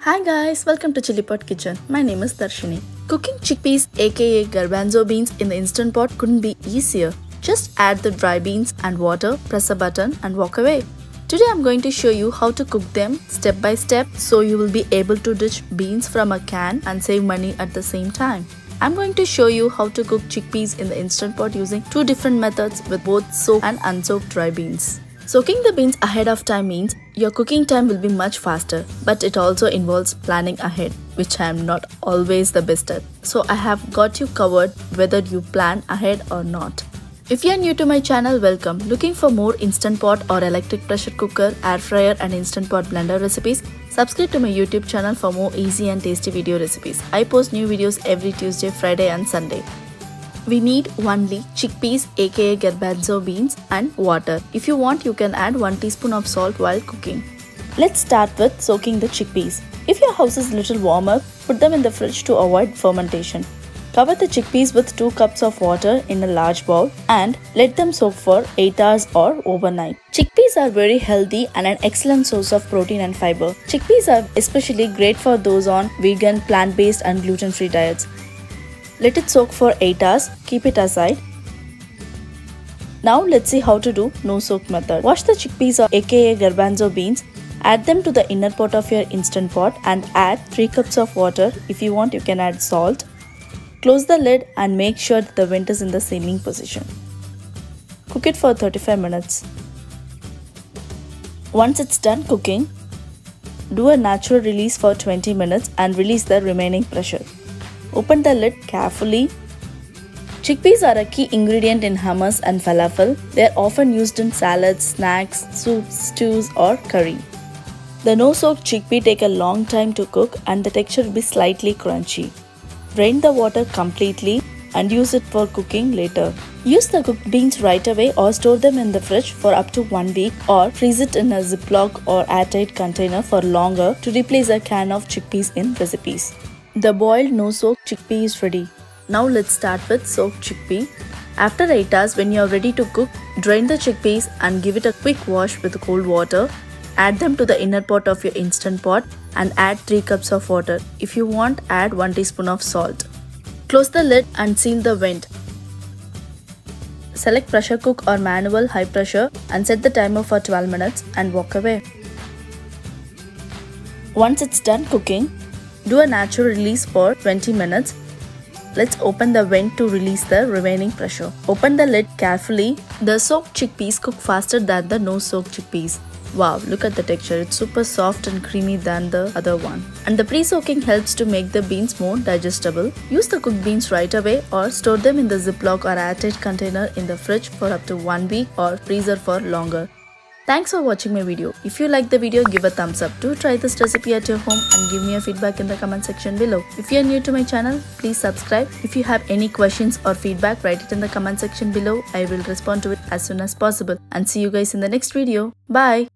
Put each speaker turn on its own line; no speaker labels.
Hi guys, welcome to Chillipot kitchen. My name is Darshini. Cooking chickpeas aka garbanzo beans in the instant pot couldn't be easier. Just add the dry beans and water, press a button and walk away. Today I'm going to show you how to cook them step by step so you will be able to ditch beans from a can and save money at the same time. I'm going to show you how to cook chickpeas in the instant pot using two different methods with both soaked and unsoaked dry beans. Soaking the beans ahead of time means your cooking time will be much faster, but it also involves planning ahead, which I am not always the best at. So I have got you covered whether you plan ahead or not. If you are new to my channel, welcome. Looking for more instant pot or electric pressure cooker, air fryer and instant pot blender recipes? Subscribe to my YouTube channel for more easy and tasty video recipes. I post new videos every Tuesday, Friday and Sunday. We need only chickpeas aka garbanzo beans and water. If you want, you can add 1 teaspoon of salt while cooking. Let's start with soaking the chickpeas. If your house is little warmer, put them in the fridge to avoid fermentation. Cover the chickpeas with 2 cups of water in a large bowl and let them soak for 8 hours or overnight. Chickpeas are very healthy and an excellent source of protein and fiber. Chickpeas are especially great for those on vegan, plant-based and gluten-free diets. Let it soak for 8 hours, keep it aside. Now let's see how to do no soak method. Wash the chickpeas or aka garbanzo beans, add them to the inner pot of your instant pot and add 3 cups of water. If you want, you can add salt. Close the lid and make sure that the vent is in the sealing position. Cook it for 35 minutes. Once it's done cooking, do a natural release for 20 minutes and release the remaining pressure. Open the lid carefully. Chickpeas are a key ingredient in hummus and falafel. They are often used in salads, snacks, soups, stews or curry. The no-soaked chickpea take a long time to cook and the texture will be slightly crunchy. Drain the water completely and use it for cooking later. Use the cooked beans right away or store them in the fridge for up to 1 week or freeze it in a Ziploc or airtight container for longer to replace a can of chickpeas in recipes. The boiled no-soak chickpea is ready. Now let's start with soaked chickpea. After 8 hours, when you are ready to cook, drain the chickpeas and give it a quick wash with cold water. Add them to the inner pot of your instant pot and add 3 cups of water. If you want, add 1 teaspoon of salt. Close the lid and seal the vent. Select pressure cook or manual high pressure and set the timer for 12 minutes and walk away. Once it's done cooking, do a natural release for 20 minutes. Let's open the vent to release the remaining pressure. Open the lid carefully. The soaked chickpeas cook faster than the no-soaked chickpeas. Wow, look at the texture. It's super soft and creamy than the other one. And the pre-soaking helps to make the beans more digestible. Use the cooked beans right away or store them in the Ziploc or airtight container in the fridge for up to 1 week or freezer for longer. Thanks for watching my video. If you like the video, give a thumbs up. Do try this recipe at your home and give me a feedback in the comment section below. If you are new to my channel, please subscribe. If you have any questions or feedback, write it in the comment section below. I will respond to it as soon as possible. And see you guys in the next video. Bye.